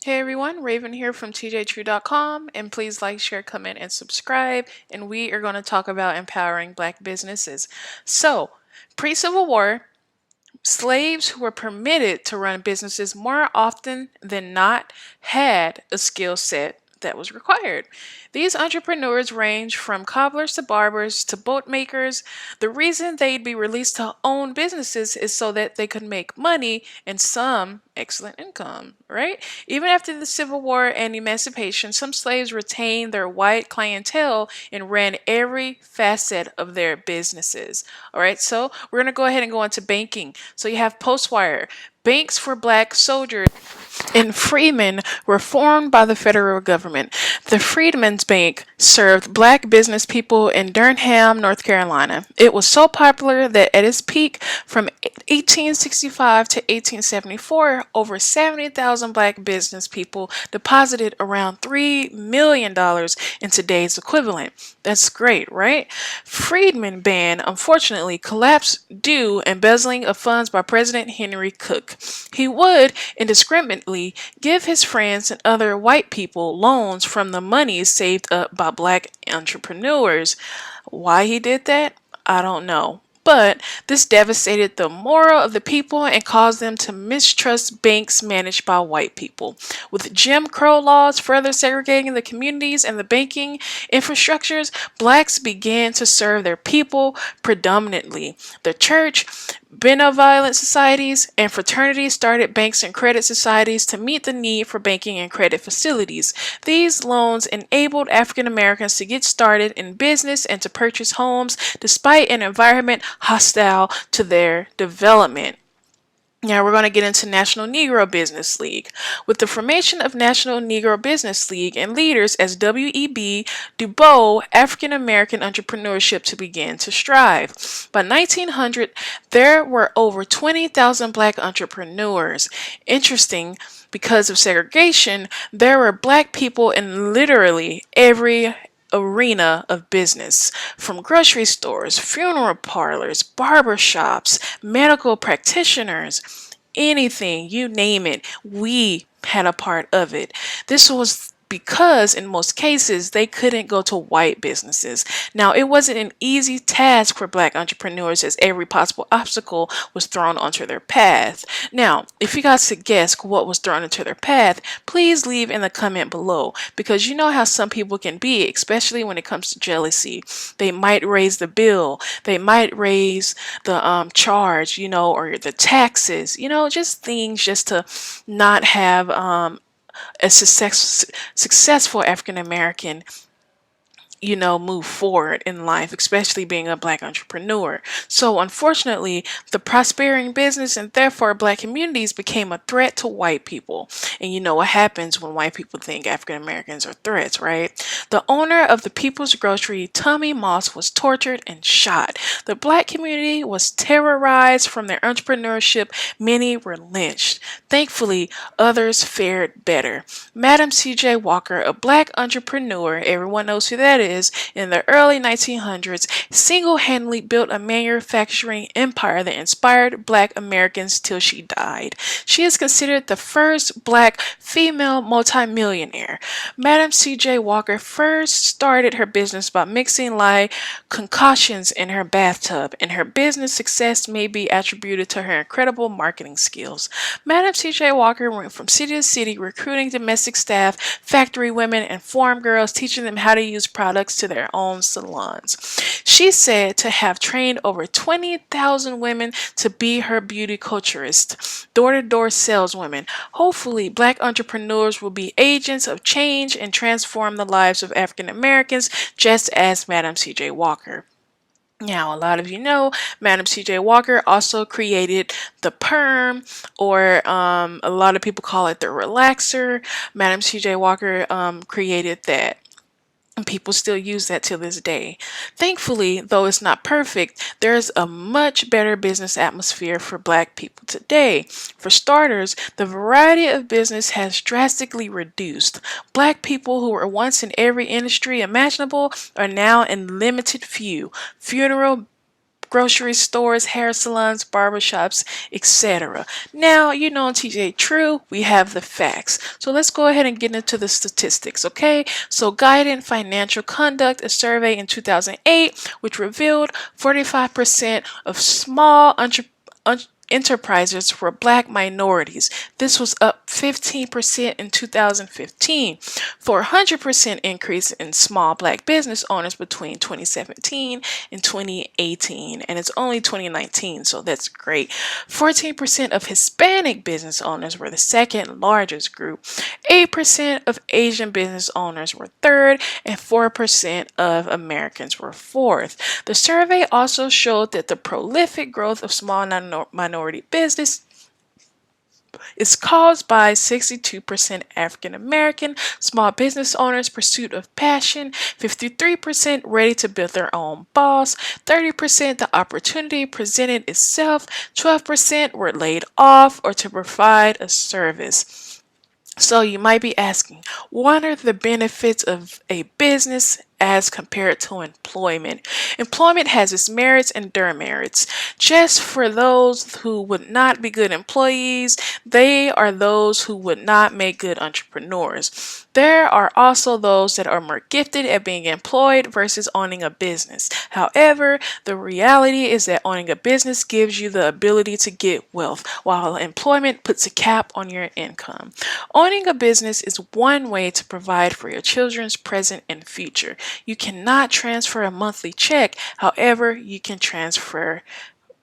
Hey everyone, Raven here from tjtrue.com, and please like, share, comment, and subscribe. And we are going to talk about empowering black businesses. So, pre-Civil War, slaves who were permitted to run businesses more often than not had a skill set that was required. These entrepreneurs range from cobblers to barbers to boat makers. The reason they'd be released to own businesses is so that they could make money and some excellent income, right? Even after the Civil War and emancipation, some slaves retained their white clientele and ran every facet of their businesses. All right, so we're going to go ahead and go into banking. So you have Postwire, banks for black soldiers and freedmen were formed by the federal government. The Freedmans Bank served black business people in Durham, North Carolina. It was so popular that at its peak from 1865 to 1874, over 70,000 black business people deposited around $3 million in today's equivalent. That's great, right? Freedman Bank unfortunately collapsed due embezzling of funds by President Henry Cook. He would indiscriminately give his friends and other white people loans from the money saved up by black entrepreneurs. Why he did that? I don't know. But this devastated the moral of the people and caused them to mistrust banks managed by white people. With Jim Crow laws further segregating the communities and the banking infrastructures, blacks began to serve their people predominantly. The church, benevolent societies, and fraternities started banks and credit societies to meet the need for banking and credit facilities. These loans enabled African Americans to get started in business and to purchase homes despite an environment hostile to their development. Now we're going to get into National Negro Business League. With the formation of National Negro Business League and leaders as W.E.B. Du Bois, African American entrepreneurship began to strive. By 1900, there were over 20,000 black entrepreneurs. Interesting, because of segregation, there were black people in literally every arena of business, from grocery stores, funeral parlors, barber shops, medical practitioners, anything, you name it, we had a part of it. This was because in most cases they couldn't go to white businesses. Now, it wasn't an easy task for black entrepreneurs as every possible obstacle was thrown onto their path. Now, if you guys could guess what was thrown into their path, please leave in the comment below, because you know how some people can be, especially when it comes to jealousy. They might raise the bill, they might raise the charge, or the taxes, just things just to not have a successful African American move forward in life, especially being a black entrepreneur. So unfortunately, the prospering business and therefore black communities became a threat to white people. And you know what happens when white people think African Americans are threats, right? The owner of the People's Grocery, Tommy Moss, was tortured and shot. The black community was terrorized from their entrepreneurship. Many were lynched. Thankfully, others fared better. Madam C.J. Walker, a black entrepreneur, everyone knows who that is, in the early 1900s, single-handedly built a manufacturing empire that inspired black Americans till she died. She is considered the first black female multimillionaire. Madam C.J. Walker first started her business by mixing lye concoctions in her bathtub, and her business success may be attributed to her incredible marketing skills. Madam C.J. Walker went from city to city recruiting domestic staff, factory women, and farm girls, teaching them how to use products to their own salons. She's said to have trained over 20,000 women to be her beauty culturist, door-to-door saleswomen. Hopefully, black entrepreneurs will be agents of change and transform the lives of African Americans, just as Madam C.J. Walker. Now, a lot of you know, Madam C.J. Walker also created the perm, or a lot of people call it the relaxer. Madam C.J. Walker created that. And people still use that to this day. Thankfully, though it's not perfect, there's a much better business atmosphere for black people today. For starters, the variety of business has drastically reduced. Black people who were once in every industry imaginable are now in limited few. Funeral grocery stores, hair salons, barbershops, etc. Now, you know, in TJ True, we have the facts. So let's go ahead and get into the statistics, okay? So Guidance Financial Conduct, a survey in 2008, which revealed 45% of small enterprises were black minorities. This was up 15% in 2015, for a 100% increase in small black business owners between 2017 and 2018, and it's only 2019, so that's great. 14% of Hispanic business owners were the second largest group, 8% of Asian business owners were third, and 4% of Americans were fourth. The survey also showed that the prolific growth of small minority business is caused by 62% African American small business owners' pursuit of passion, 53% ready to build their own boss, 30% the opportunity presented itself, 12% were laid off or to provide a service. So you might be asking, what are the benefits of a business as compared to employment? Employment has its merits and demerits. Just for those who would not be good employees, they are those who would not make good entrepreneurs. There are also those that are more gifted at being employed versus owning a business. However, the reality is that owning a business gives you the ability to get wealth, while employment puts a cap on your income. Owning a business is one way to provide for your children's present and future. You cannot transfer a monthly check, however, you can transfer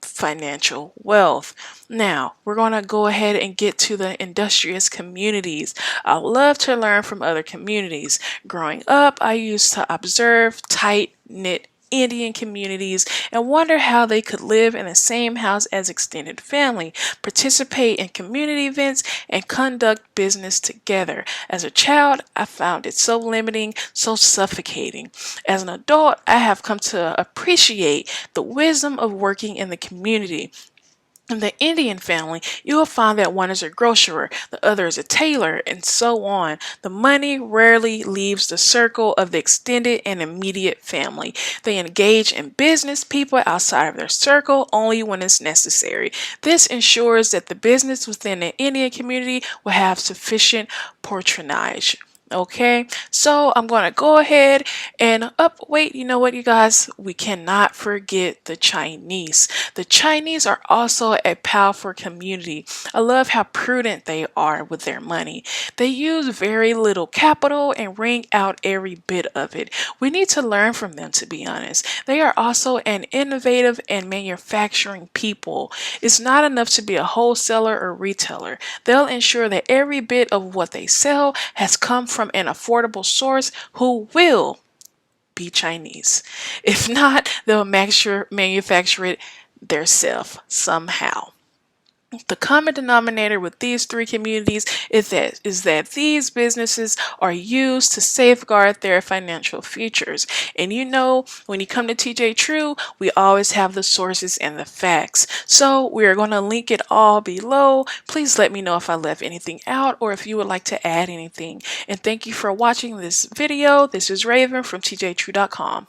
financial wealth. Now, we're going to go ahead and get to the industrious communities. I love to learn from other communities. Growing up, I used to observe tight-knit Indian communities and wonder how they could live in the same house as extended family, participate in community events, and conduct business together. As a child, I found it so limiting, so suffocating. As an adult, I have come to appreciate the wisdom of working in the community. In the Indian family, you will find that one is a grocer, the other is a tailor, and so on. The money rarely leaves the circle of the extended and immediate family. They engage in business people outside of their circle only when it's necessary. This ensures that the business within the Indian community will have sufficient patronage. Okay, so I'm going to go ahead and wait, you know what, you guys, we cannot forget the Chinese. The Chinese are also a powerful community. I love how prudent they are with their money. They use very little capital and wring out every bit of it. We need to learn from them, to be honest. They are also an innovative and manufacturing people. It's not enough to be a wholesaler or retailer. They'll ensure that every bit of what they sell has come from an affordable source who will be Chinese. If not, they'll manufacture it themselves somehow. The common denominator with these three communities is that these businesses are used to safeguard their financial futures. And you know, when you come to TJ True, we always have the sources and the facts. So we're going to link it all below. Please let me know if I left anything out or if you would like to add anything. And thank you for watching this video. This is Raven from TJTrue.com.